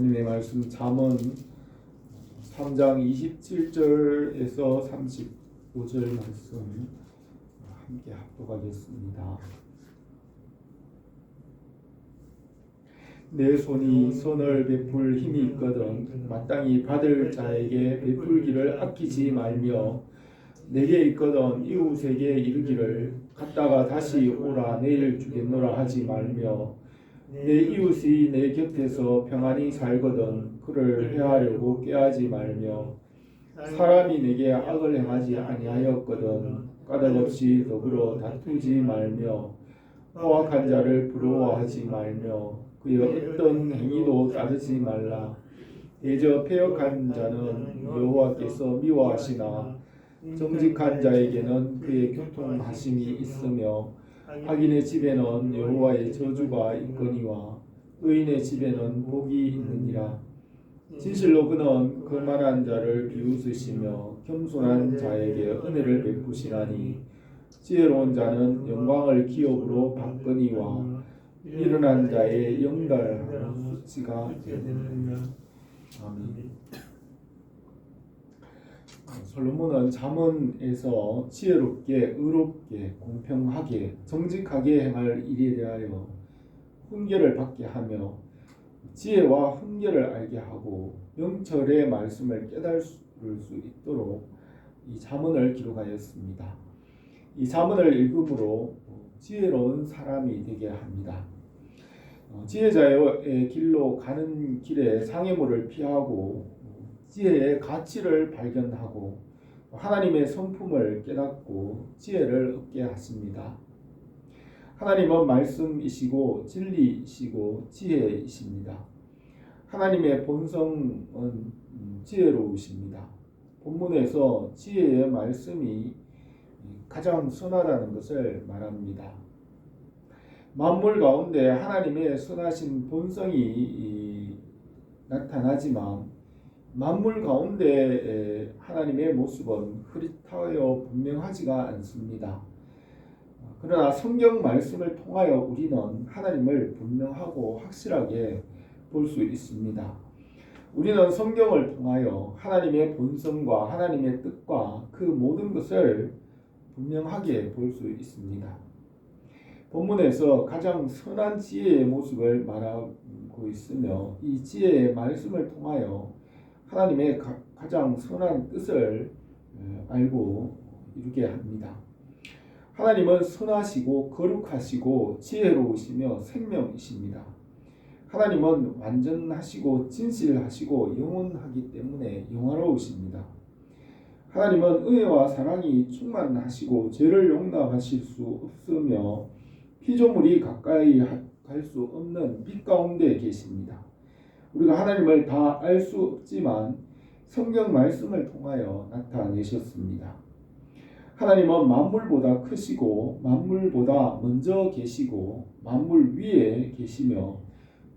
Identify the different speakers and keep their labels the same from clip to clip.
Speaker 1: 하나님의 말씀 잠언 3장 27절에서 35절 말씀 함께 합독하겠습니다. 내 손이 선을 베풀 힘이 있거든 마땅히 받을 자에게 베풀기를 아끼지 말며 내게 있거든 이웃에게 이르기를 갔다가 다시 오라 내일 주겠노라 하지 말며 내 이웃이 내 곁에서 평안히 살거든 그를 해하려고 꾀하지 말며 사람이 내게 악을 행하지 아니하였거든 까닭없이 더불어 다투지 말며 포악한 자를 부러워하지 말며 그의 어떤 행위도 따르지 말라. 대저 패역한 자는 여호와께서 미워하시나 정직한 자에게는 그의 교통하심이 있으며 악인의 집에는 여호와의 저주가 있거니와 의인의 집에는 복이 있느니라. 진실로 그는 거만한 자를 비웃으시며 겸손한 자에게 은혜를 베푸시나니 지혜로운 자는 영광을 기업으로 받거니와 일어난 자의 영달하는 수치가 되느니라. 아멘. 솔로몬은 잠언에서 지혜롭게, 의롭게, 공평하게, 정직하게 행할 일에 대하여 훈계를 받게 하며 지혜와 훈계를 알게 하고 명철의 말씀을 깨달을 수 있도록 이 잠언을 기록하였습니다. 이 잠언을 읽음으로 지혜로운 사람이 되게 합니다. 지혜자의 길로 가는 길에 상해물을 피하고 지혜의 가치를 발견하고 하나님의 성품을 깨닫고 지혜를 얻게 하십니다. 하나님은 말씀이시고 진리이시고 지혜이십니다. 하나님의 본성은 지혜로우십니다. 본문에서 지혜의 말씀이 가장 선하다는 것을 말합니다. 만물 가운데 하나님의 선하신 본성이 나타나지만 만물 가운데 하나님의 모습은 흐릿하여 분명하지가 않습니다. 그러나 성경 말씀을 통하여 우리는 하나님을 분명하고 확실하게 볼 수 있습니다. 우리는 성경을 통하여 하나님의 본성과 하나님의 뜻과 그 모든 것을 분명하게 볼 수 있습니다. 본문에서 가장 선한 지혜의 모습을 말하고 있으며 이 지혜의 말씀을 통하여 하나님의 가장 선한 뜻을 알고 이루게 합니다. 하나님은 선하시고 거룩하시고 지혜로우시며 생명이십니다. 하나님은 완전하시고 진실하시고 영원하기 때문에 영화로우십니다. 하나님은 은혜와 사랑이 충만하시고 죄를 용납하실 수 없으며 피조물이 가까이 갈 수 없는 빛 가운데 계십니다. 우리가 하나님을 다 알 수 없지만 성경 말씀을 통하여 나타내셨습니다. 하나님은 만물보다 크시고 만물보다 먼저 계시고 만물 위에 계시며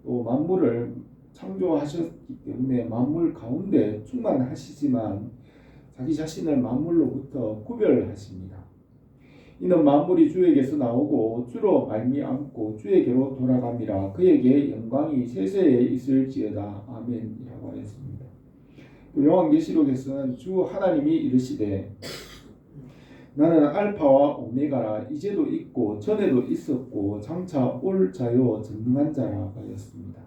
Speaker 1: 또 만물을 창조하셨기 때문에 만물 가운데 충만하시지만 자기 자신을 만물로부터 구별하십니다. 이는 만물이 주에게서 나오고 주로 말미암고 주에게로 돌아갑니다. 그에게 영광이 세세에 있을지어다. 아멘이라고 하였습니다. 요한계시록에서는 주 하나님이 이르시되 나는 알파와 오메가라 이제도 있고 전에도 있었고 장차 올 자요 전능한 자라 하였습니다.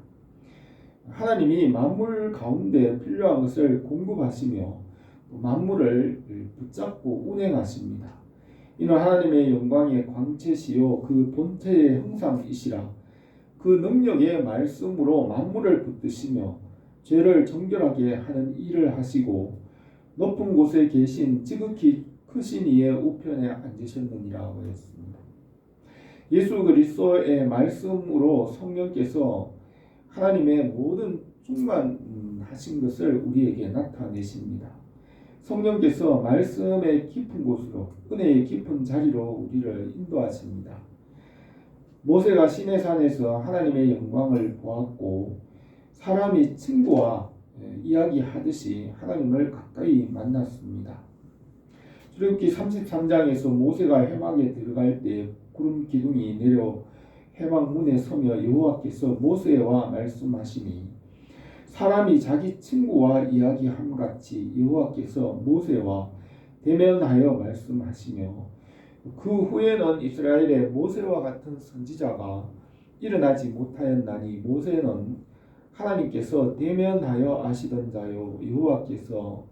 Speaker 1: 하나님이 만물 가운데 필요한 것을 공급하시며 만물을 붙잡고 운행하십니다. 이는 하나님의 영광의 광채시요 그 본체의 형상이시라. 그 능력의 말씀으로 만물을 붙드시며 죄를 정결하게 하는 일을 하시고 높은 곳에 계신 지극히 크신 이의 우편에 앉으셨느니라 하였습니다. 예수 그리스도의 말씀으로 성령께서 하나님의 모든 충만하신 것을 우리에게 나타내십니다. 성령께서 말씀의 깊은 곳으로 은혜의 깊은 자리로 우리를 인도하십니다. 모세가 시내산에서 하나님의 영광을 보았고 사람이 친구와 이야기하듯이 하나님을 가까이 만났습니다. 출애굽기 33장에서 모세가 회막에 들어갈 때 구름 기둥이 내려 회막 문에 서며 여호와께서 모세와 말씀하시니 사람이 자기 친구와 이야기함 같이 여호와께서 모세와 대면하여 말씀하시며 그 후에는 이스라엘에 모세와 같은 선지자가 일어나지 못하였나니 모세는 하나님께서 대면하여 아시던 자요 여호와께서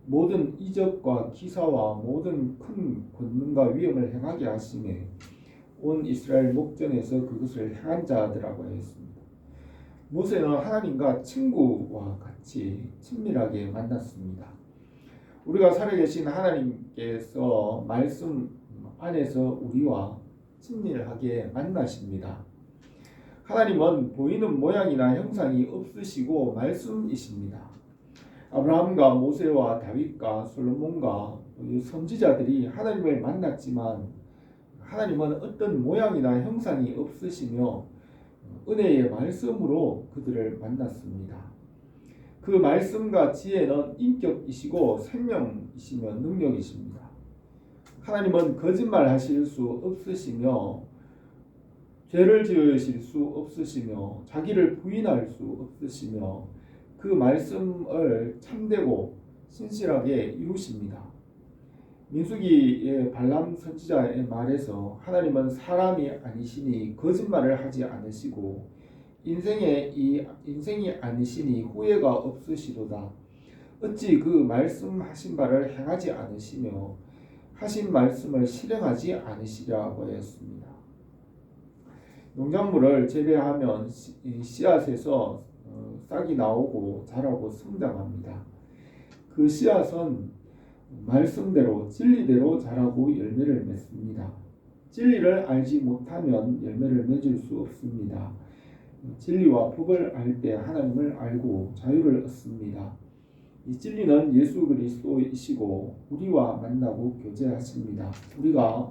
Speaker 1: 모든 이적과 기사와 모든 큰 권능과 위엄을 행하게 하심에 온 이스라엘 목전에서 그것을 행한 자들이라고 하였습니다. 모세는 하나님과 친구와 같이 친밀하게 만났습니다. 우리가 살아계신 하나님께서 말씀 안에서 우리와 친밀하게 만나십니다. 하나님은 보이는 모양이나 형상이 없으시고 말씀이십니다. 아브라함과 모세와 다윗과 솔로몬과 선지자들이 하나님을 만났지만 하나님은 어떤 모양이나 형상이 없으시며 은혜의 말씀으로 그들을 만났습니다. 그 말씀과 지혜는 인격이시고 생명이시며 능력이십니다. 하나님은 거짓말하실 수 없으시며 죄를 지으실 수 없으시며 자기를 부인할 수 없으시며 그 말씀을 참되고 신실하게 이루십니다. 민수기의 발람 선지자의 말에서 하나님은 사람이 아니시니 거짓말을 하지 않으시고 인생이 아니시니 후회가 없으시도다. 어찌 그 말씀하신 바를 행하지 않으시며 하신 말씀을 실행하지 않으시려고 하였습니다. 농작물을 재배하면 씨앗에서 싹이 나오고 자라고 성장합니다. 그 씨앗은 말씀대로 진리대로 자라고 열매를 맺습니다. 진리를 알지 못하면 열매를 맺을 수 없습니다. 진리와 법을 알 때 하나님을 알고 자유를 얻습니다. 이 진리는 예수 그리스도이시고 우리와 만나고 교제하십니다. 우리가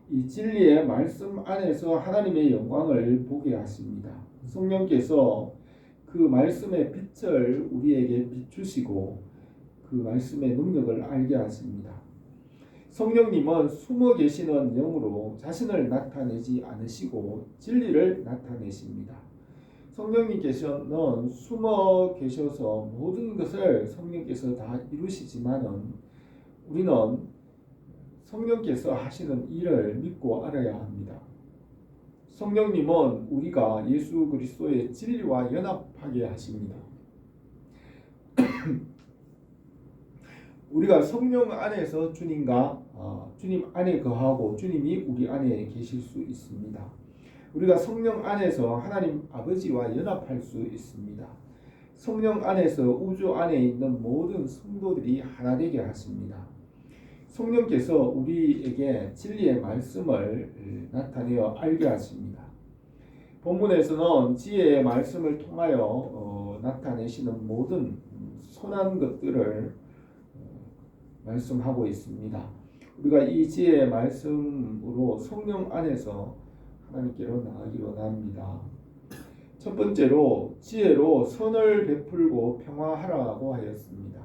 Speaker 1: 이 진리의 말씀 안에서 하나님의 영광을 보게 하십니다. 성령께서 그 말씀의 빛을 우리에게 비추시고 그 말씀의 능력을 알게 하십니다. 성령님은 숨어 계시는 영으로 자신을 나타내지 않으시고 진리를 나타내십니다. 성령님께서는 숨어 계셔서 모든 것을 성령께서 다 이루시지만은 우리는 성령께서 하시는 일을 믿고 알아야 합니다. 성령님은 우리가 예수 그리스도의 진리와 연합하게 하십니다. 우리가 성령 안에서 주님 안에 거하고 주님이 우리 안에 계실 수 있습니다. 우리가 성령 안에서 하나님 아버지와 연합할 수 있습니다. 성령 안에서 우주 안에 있는 모든 성도들이 하나 되게 하십니다. 성령께서 우리에게 진리의 말씀을 나타내어 알게 하십니다. 본문에서는 지혜의 말씀을 통하여 나타내시는 모든 선한 것들을 말씀하고 있습니다. 우리가 이 지혜의 말씀으로 성령 안에서 하나님께로 나아가기로 합니다. 첫 번째로 지혜로 선을 베풀고 평화하라고 하였습니다.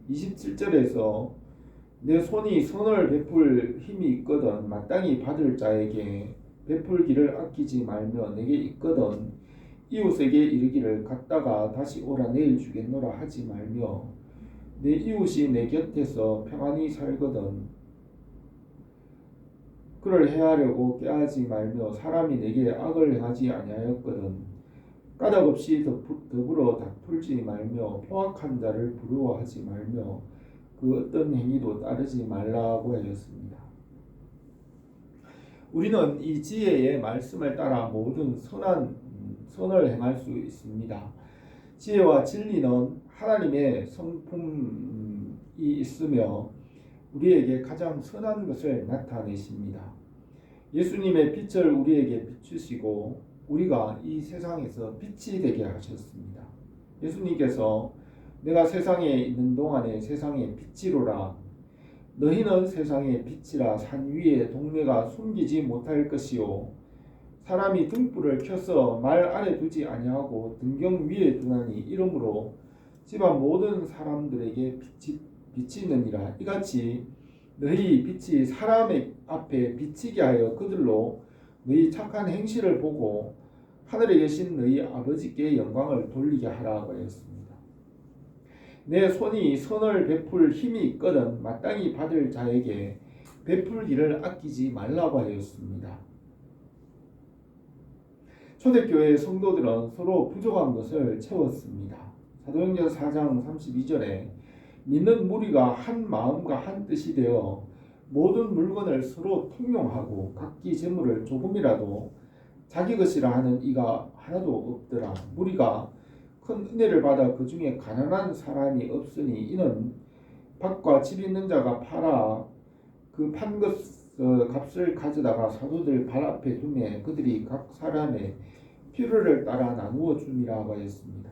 Speaker 1: 27절에서 내 손이 선을 베풀 힘이 있거든 마땅히 받을 자에게 베풀기를 아끼지 말며 내게 있거든 이웃에게 이르기를 갔다가 다시 오라 내일 주겠노라 하지 말며 내 이웃이 내 곁에서 평안히 살거든 그를 해하려고 꾀하지 말며 사람이 내게 악을 행하지 아니하였거든 까닭없이 더불어 다툴지 말며 포악한 자를 부러워하지 말며 그 어떤 행위도 따르지 말라고 하였습니다. 우리는 이 지혜의 말씀을 따라 모든 선을 행할 수 있습니다. 지혜와 진리는 하나님의 성품이 있으며 우리에게 가장 선한 것을 나타내십니다. 예수님의 빛을 우리에게 비추시고 우리가 이 세상에서 빛이 되게 하셨습니다. 예수님께서 내가 세상에 있는 동안에 세상의 빛이로라 너희는 세상의 빛이라 산 위에 동네가 숨기지 못할 것이요 사람이 등불을 켜서 말 아래 두지 아니하고 등경 위에 두나니 이러므로 집안 모든 사람들에게 빛이 비치느니라. 이같이 너희 빛이 사람의 앞에 비치게 하여 그들로 너희 착한 행실을 보고 하늘에 계신 너희 아버지께 영광을 돌리게 하라고 하였습니다. 내 손이 선을 베풀 힘이 있거든 마땅히 받을 자에게 베풀기를 아끼지 말라고 하였습니다. 초대교회 성도들은 서로 부족한 것을 채웠습니다. 사도행전 4장 32절에 믿는 무리가 한 마음과 한 뜻이 되어 모든 물건을 서로 통용하고 각기 재물을 조금이라도 자기 것이라 하는 이가 하나도 없더라. 무리가 큰 은혜를 받아 그 중에 가난한 사람이 없으니 이는 밭과 집 있는 자가 팔아 그 판 것 값을 가져다가 사도들 발 앞에 두매 그들이 각 사람의 필요를 따라 나누어 줌이라고 하였습니다.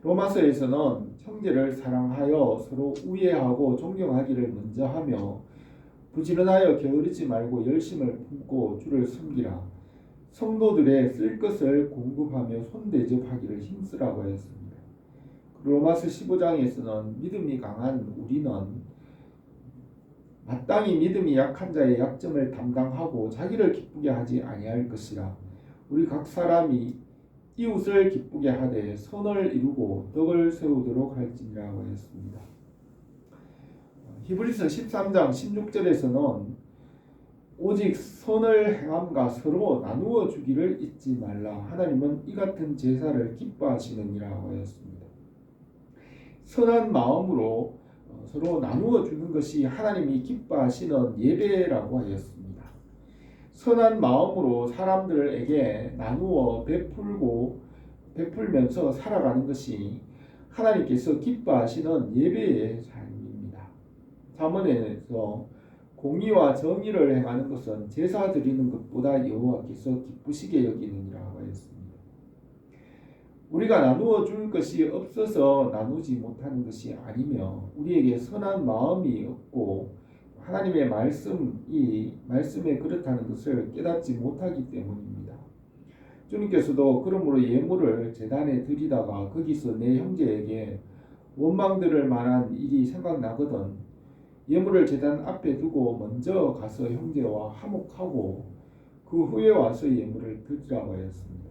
Speaker 1: 로마서에서는 형제를 사랑하여 서로 우애하고 존경하기를 먼저 하며 부지런하여 게으르지 말고 열심을 품고 주를 섬기라. 성도들의 쓸 것을 공급하며 손대접하기를 힘쓰라고 하였습니다. 로마서 15장에서는 믿음이 강한 우리는 마땅히 믿음이 약한 자의 약점을 담당하고 자기를 기쁘게 하지 아니할 것이라. 우리 각 사람이 이웃을 기쁘게 하되 선을 이루고 덕을 세우도록 할지니라고 하였습니다. 히브리서 13장 16절에서는 오직 선을 행함과 서로 나누어 주기를 잊지 말라. 하나님은 이 같은 제사를 기뻐하시느니라고 하였습니다. 선한 마음으로 서로 나누어 주는 것이 하나님이 기뻐하시는 예배라고 하였습니다. 선한 마음으로 사람들에게 나누어 베풀면서 살아가는 것이 하나님께서 기뻐하시는 예배의 삶입니다. 잠언에서 공의와 정의를 행하는 것은 제사 드리는 것보다 여호와께서 기쁘시게 여기느니라고 하였습니다. 우리가 나누어 줄 것이 없어서 나누지 못하는 것이 아니며 우리에게 선한 마음이 없고 하나님의 말씀에 그렇다는 것을 깨닫지 못하기 때문입니다. 주님께서도 그러므로 예물을 제단에 드리다가 거기서 내 형제에게 원망들을 만한 일이 생각나거든 예물을 제단 앞에 두고 먼저 가서 형제와 화목하고 그 후에 와서 예물을 드리라고 하였습니다.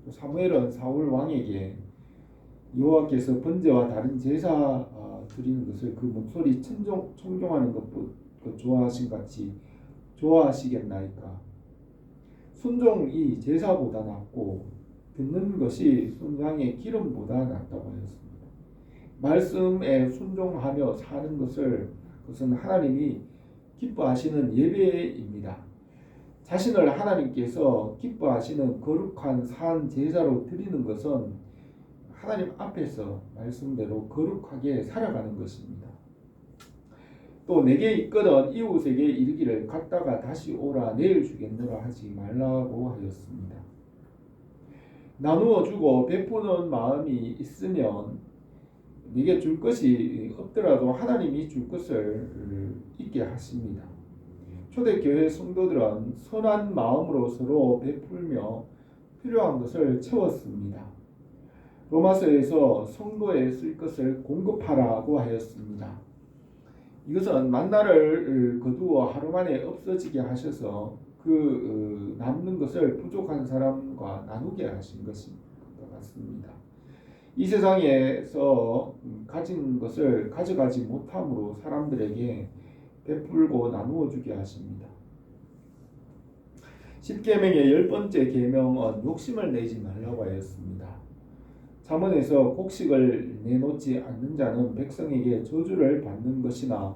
Speaker 1: 사무엘은 사울 왕에게 여호와께서 번제와 다른 제사 드리는 것을 그 목소리 청종하는 것보다 좋아하신 같이 좋아하시겠나이까. 순종이 제사보다 낫고 듣는 것이 순양의 기름보다 낫다고 하였습니다. 말씀에 순종하며 사는 그것은 하나님이 기뻐하시는 예배입니다. 자신을 하나님께서 기뻐하시는 거룩한 산 제사로 드리는 것은 하나님 앞에서 말씀대로 거룩하게 살아가는 것입니다. 또 내게 있거든 이웃에게 이르기를 갔다가 다시 오라 내일 주겠노라 하지 말라고 하였습니다. 나누어 주고 베푸는 마음이 있으면 네게 줄 것이 없더라도 하나님이 줄 것을 있게 하십니다. 초대교회 성도들은 선한 마음으로 서로 베풀며 필요한 것을 채웠습니다. 로마서에서 성도에 쓸 것을 공급하라고 하였습니다. 이것은 만나를 거두어 하루 만에 없어지게 하셔서 그 남는 것을 부족한 사람과 나누게 하신 것인 것 같습니다. 이 세상에서 가진 것을 가져가지 못함으로 사람들에게 베풀고 나누어 주게 하십니다. 10계명의 10번째 계명은 욕심을 내지 말라고 하였습니다. 잠언에서 곡식을 내놓지 않는 자는 백성에게 저주를 받는 것이나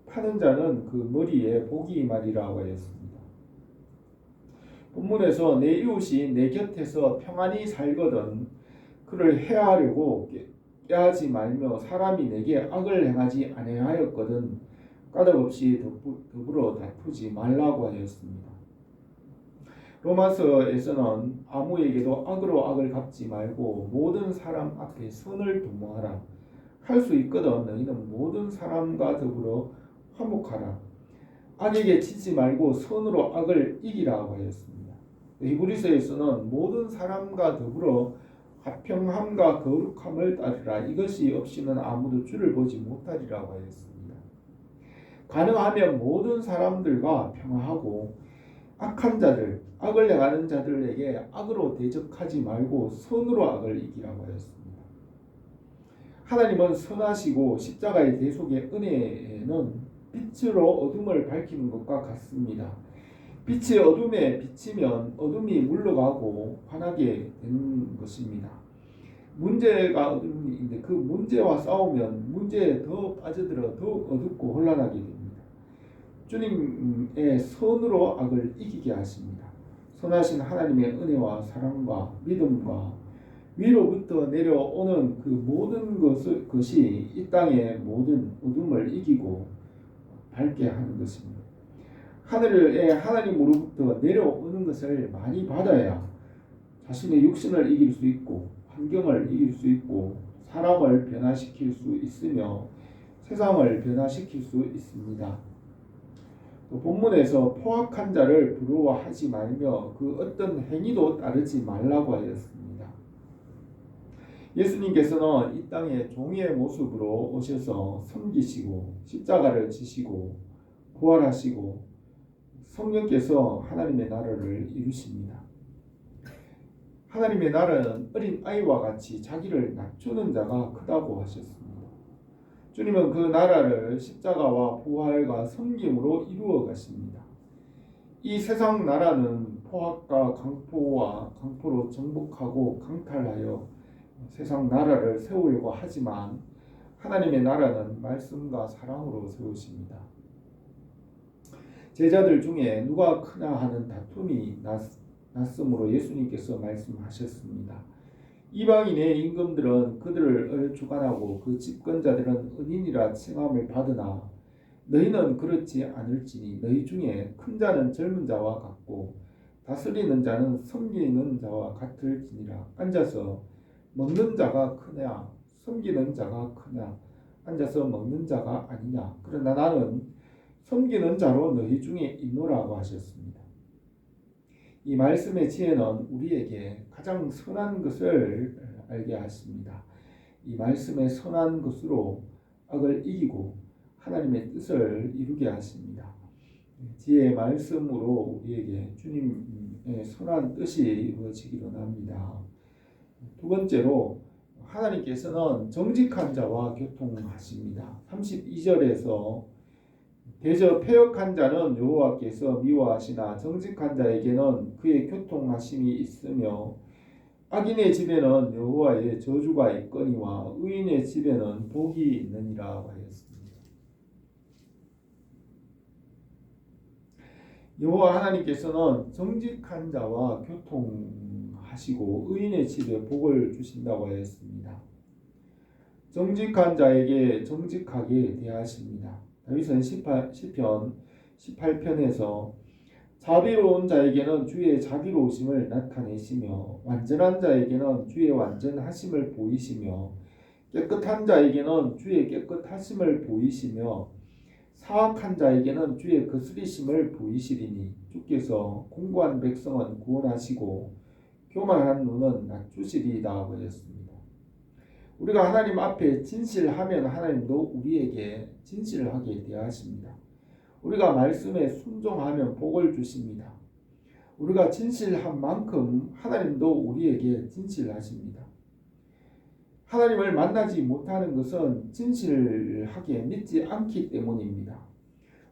Speaker 1: 파는 자는 그 머리에 복이 임하리라고 하였습니다. 본문에서 내 이웃이 내 곁에서 평안히 살거든 그를 해하려고 깨하지 말며 사람이 내게 악을 행하지 아니하였거든 까닭없이 더불어 다투지 말라고 하였습니다. 로마서에서는 아무에게도 악으로 악을 갚지 말고 모든 사람 앞에 선을 도모하라. 할 수 있거든 너희는 모든 사람과 더불어 화목하라. 악에게 치지 말고 선으로 악을 이기라고 하였습니다. 히브리서에서는 모든 사람과 더불어 화평함과 거룩함을 따르라. 이것이 없이는 아무도 주를 보지 못하리라고 하였습니다. 가능하면 모든 사람들과 평화하고 악한 자들, 악을 행하는 자들에게 악으로 대적하지 말고 선으로 악을 이기라고 하였습니다. 하나님은 선하시고 십자가의 대속의 은혜는 빛으로 어둠을 밝히는 것과 같습니다. 빛이 어둠에 비치면 어둠이 물러가고 환하게 되는 것입니다. 문제가 어둠인데 그 문제와 싸우면 문제에 더 빠져들어 더 어둡고 혼란하게 됩니다. 주님의 선으로 악을 이기게 하십니다. 선하신 하나님의 은혜와 사랑과 믿음과 위로부터 내려오는 그 모든 것이 이 땅의 모든 어둠을 이기고 밝게 하는 것입니다. 하늘에 하나님으로부터 내려오는 것을 많이 받아야 자신의 육신을 이길 수 있고 환경을 이길 수 있고 사람을 변화시킬 수 있으며 세상을 변화시킬 수 있습니다. 또 본문에서 포악한 자를 부러워하지 말며 그 어떤 행위도 따르지 말라고 하였습니다. 예수님께서는 이 땅에 종의 모습으로 오셔서 섬기시고 십자가를 지시고 부활하시고 성령께서 하나님의 나라를 이루십니다. 하나님의 나라는 어린 아이와 같이 자기를 낮추는 자가 크다고 하셨습니다. 주님은 그 나라를 십자가와 부활과 섬김으로 이루어 가십니다. 이 세상 나라는 포악과 강포로 정복하고 강탈하여 세상 나라를 세우려고 하지만 하나님의 나라는 말씀과 사랑으로 세우십니다. 제자들 중에 누가 크냐 하는 다툼이 났으므로 예수님께서 말씀하셨습니다. 이방인의 임금들은 그들을 주관하고 그 집권자들은 은인이라 칭함을 받으나 너희는 그렇지 않을지니 너희 중에 큰 자는 젊은 자와 같고 다스리는 자는 섬기는 자와 같을지니라. 앉아서 먹는 자가 크냐 섬기는 자가 크냐 앉아서 먹는 자가 아니냐. 그러나 나는 섬기는 자로 너희 중에 있노라고 하셨습니다. 이 말씀의 지혜는 우리에게 가장 선한 것을 알게 하십니다. 이 말씀의 선한 것으로 악을 이기고 하나님의 뜻을 이루게 하십니다. 지혜의 말씀으로 우리에게 주님의 선한 뜻이 이루어지기를 원합니다. 두 번째로 하나님께서는 정직한 자와 교통하십니다. 32절에서 대저 패역한 자는 여호와께서 미워하시나 정직한 자에게는 그의 교통하심이 있으며 악인의 집에는 여호와의 저주가 있거니와 의인의 집에는 복이 있느니라 하였습니다. 여호와 하나님께서는 정직한 자와 교통하시고 의인의 집에 복을 주신다고 하였습니다. 정직한 자에게 정직하게 대하십니다. 다윗은 시편 18편에서 자비로운 자에게는 주의 자비로우심을 나타내시며 완전한 자에게는 주의 완전하심을 보이시며 깨끗한 자에게는 주의 깨끗하심을 보이시며 사악한 자에게는 주의 거스리심을 보이시리니 주께서 공고한 백성은 구원하시고 교만한 눈은 낮추시리이다 하였습니다. 우리가 하나님 앞에 진실하면 하나님도 우리에게 진실하게 대하십니다. 우리가 말씀에 순종하면 복을 주십니다. 우리가 진실한 만큼 하나님도 우리에게 진실하십니다. 하나님을 만나지 못하는 것은 진실하게 믿지 않기 때문입니다.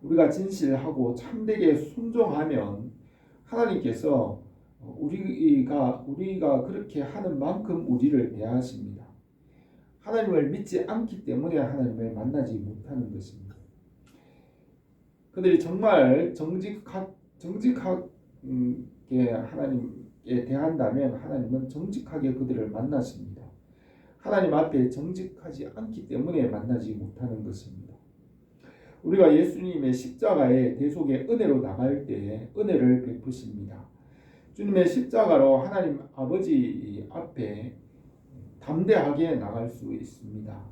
Speaker 1: 우리가 진실하고 참되게 순종하면 하나님께서 우리가 그렇게 하는 만큼 우리를 대하십니다. 하나님을 믿지 않기 때문에 하나님을 만나지 못하는 것입니다. 그들이 정말 정직하게 하나님께 대한다면 하나님은 정직하게 그들을 만나십니다. 하나님 앞에 정직하지 않기 때문에 만나지 못하는 것입니다. 우리가 예수님의 십자가의 대속의 은혜로 나갈 때에 은혜를 베푸십니다. 주님의 십자가로 하나님 아버지 앞에 담대하게 나갈 수 있습니다.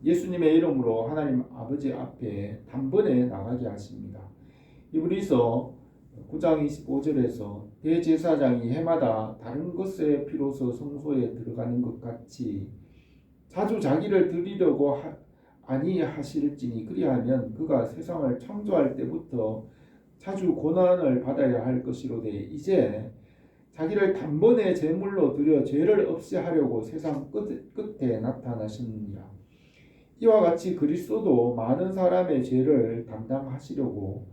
Speaker 1: 예수님의 이름으로 하나님 아버지 앞에 단번에 나가게 하십니다. 히브리서 9장 25절에서 대제사장이 해마다 다른 것에 비로소 성소에 들어가는 것 같이 자주 자기를 드리려고 아니하실지니 그리하면 그가 세상을 창조할 때부터 자주 고난을 받아야 할 것이로되 이제 자기를 단번에 제물로 드려 죄를 없이 하려고 세상 끝에 나타나셨느니라. 이와 같이 그리스도도 많은 사람의 죄를 담당하시려고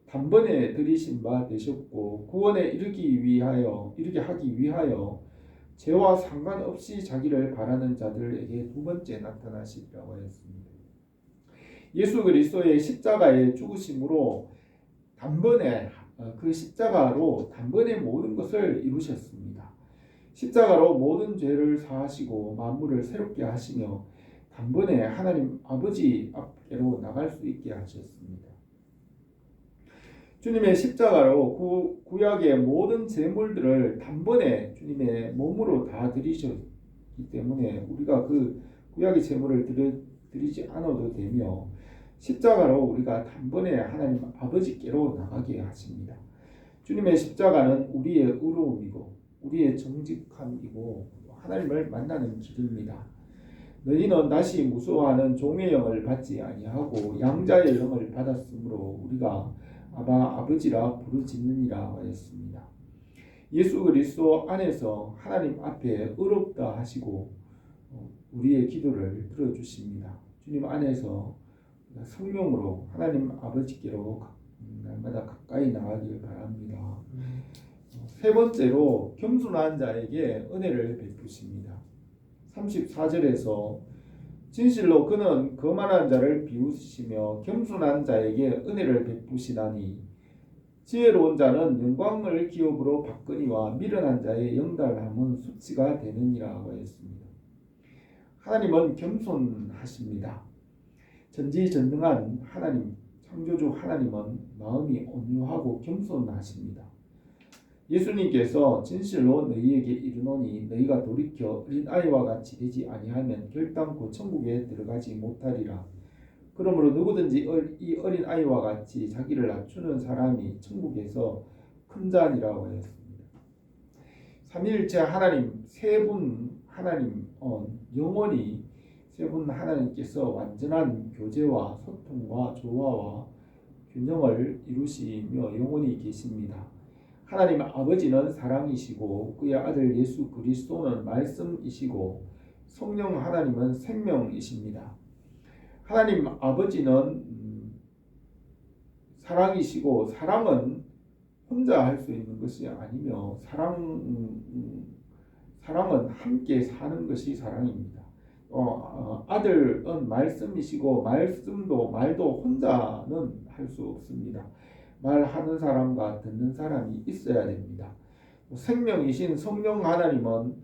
Speaker 1: 단번에 들이신 바 되셨고 구원에 이르게 하기 위하여 죄와 상관없이 자기를 바라는 자들에게 두 번째 나타나시리라고 하였습니다. 예수 그리스도의 십자가의 죽으심으로 단번에 그 십자가로 단번에 모든 것을 이루셨습니다. 십자가로 모든 죄를 사하시고 만물을 새롭게 하시며 단번에 하나님 아버지 앞으로 나갈 수 있게 하셨습니다. 주님의 십자가로 구약의 모든 제물들을 단번에 주님의 몸으로 다 드리셨기 때문에 우리가 그 구약의 제물을 드리지 않아도 되며 십자가로 우리가 단번에 하나님 아버지께로 나가게 하십니다. 주님의 십자가는 우리의 의로움이고 우리의 정직함이고 하나님을 만나는 길입니다. 너희는 다시 무서워하는 종의 영을 받지 아니하고 양자의 영을 받았으므로 우리가 아버지라 부르짖느니라 하였습니다. 예수 그리스도 안에서 하나님 앞에 의롭다 하시고 우리의 기도를 들어주십니다. 주님 안에서 성령으로 하나님 아버지께로 날마다 가까이 나가길 바랍니다. 세 번째로 겸손한 자에게 은혜를 베푸십니다. 34절에서 진실로 그는 거만한 자를 비우시며 겸손한 자에게 은혜를 베푸시나니 지혜로운 자는 영광을 기업으로 받거니와 미련한 자의 영달함은 수치가 되느니라 하였습니다. 하나님은 겸손하십니다. 전지전능한 하나님, 창조주 하나님은 마음이 온유하고 겸손하십니다. 예수님께서 진실로 너희에게 이르노니 너희가 돌이켜 어린아이와 같이 되지 아니하면 결단코 천국에 들어가지 못하리라. 그러므로 누구든지 이 어린아이와 같이 자기를 낮추는 사람이 천국에서 큰 자니라고 하였습니다. 삼위일체 하나님 세 분 하나님 영원히 세 분 하나님께서 완전한 교제와 소통과 조화와 균형을 이루시며 영원히 계십니다. 하나님 아버지는 사랑이시고 그의 아들 예수 그리스도는 말씀이시고 성령 하나님은 생명이십니다. 하나님 아버지는 사랑이시고 사랑은 혼자 할 수 있는 것이 아니며 사랑은 함께 사는 것이 사랑입니다. 아들은 말씀이시고 말도 혼자는 할 수 없습니다. 말하는 사람과 듣는 사람이 있어야 됩니다. 생명이신 성령 하나님은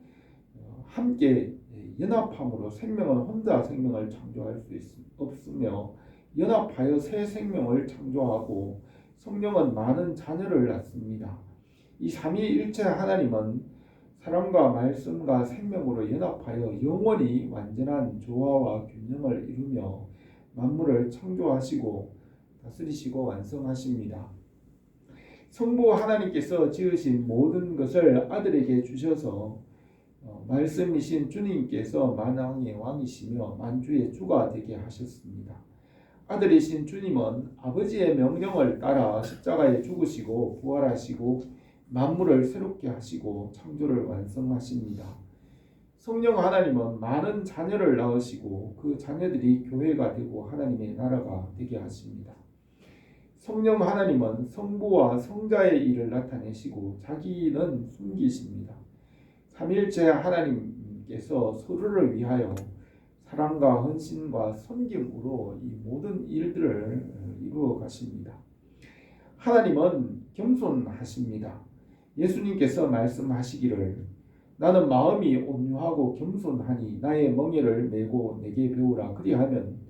Speaker 1: 함께 연합함으로 생명은 혼자 생명을 창조할 수 없으며 연합하여 새 생명을 창조하고 성령은 많은 자녀를 낳습니다. 이 삼위일체 하나님은 사랑과 말씀과 생명으로 연합하여 영원히 완전한 조화와 균형을 이루며 만물을 창조하시고 다스리시고 완성하십니다. 성부 하나님께서 지으신 모든 것을 아들에게 주셔서 말씀이신 주님께서 만왕의 왕이시며 만주의 주가 되게 하셨습니다. 아들이신 주님은 아버지의 명령을 따라 십자가에 죽으시고 부활하시고 만물을 새롭게 하시고 창조를 완성하십니다. 성령 하나님은 많은 자녀를 낳으시고 그 자녀들이 교회가 되고 하나님의 나라가 되게 하십니다. 성령 하나님은 성부와 성자의 일을 나타내시고 자기는 숨기십니다. 삼일체 하나님께서 서로를 위하여 사랑과 헌신과 섬김으로 이 모든 일들을 이루어 가십니다. 하나님은 겸손하십니다. 예수님께서 말씀하시기를 나는 마음이 온유하고 겸손하니 나의 멍에를 메고 내게 배우라. 그리하면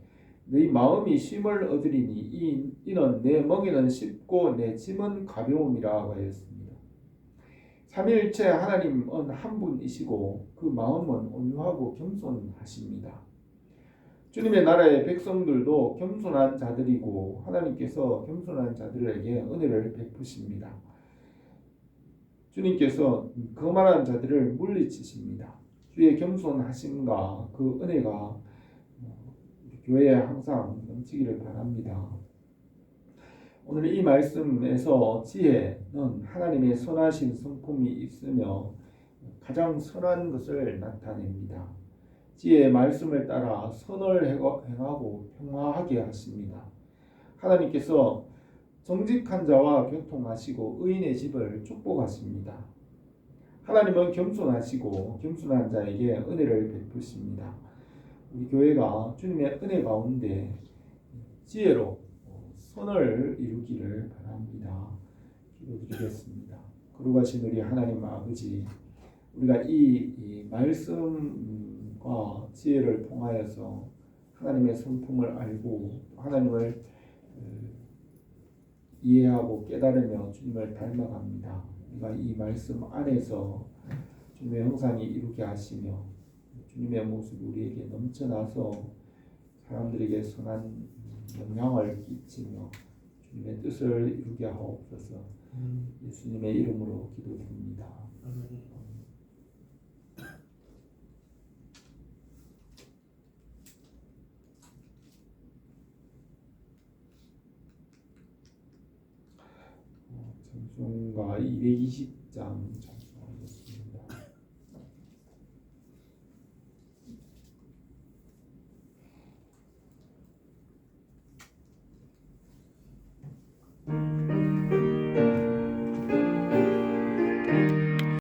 Speaker 1: 너희 마음이 쉼을 얻으리니 이는 내 멍에는 쉽고 내 짐은 가벼움이라 하였습니다. 삼위일체 하나님은 한 분이시고 그 마음은 온유하고 겸손하십니다. 주님의 나라의 백성들도 겸손한 자들이고 하나님께서 겸손한 자들에게 은혜를 베푸십니다. 주님께서 거만한 자들을 물리치십니다. 주의 겸손하심과 그 은혜가 교회에 항상 넘치기를 바랍니다. 오늘 이 말씀에서 지혜는 하나님의 선하신 성품이 있으며 가장 선한 것을 나타냅니다. 지혜의 말씀을 따라 선을 행하고 평화하게 하십니다. 하나님께서 정직한 자와 교통하시고 의인의 집을 축복하십니다. 하나님은 겸손하시고 겸손한 자에게 은혜를 베푸십니다. 우리 교회가 주님의 은혜 가운데 지혜로 선을 이루기를 바랍니다. 기도드리겠습니다. 거룩하신 우리 하나님 아버지, 우리가 이 말씀과 지혜를 통하여서 하나님의 성품을 알고 하나님을 이해하고 깨달으며 주님을 닮아갑니다. 우리가 이 말씀 안에서 주님의 형상이 이루게 하시며 주님의 모습이 우리에게 넘쳐나서 사람들에게 선한 영향을 끼치며 주님의 뜻을 이루게 하옵소서. 예수님의 이름으로 기도드립니다. 찬송가 220장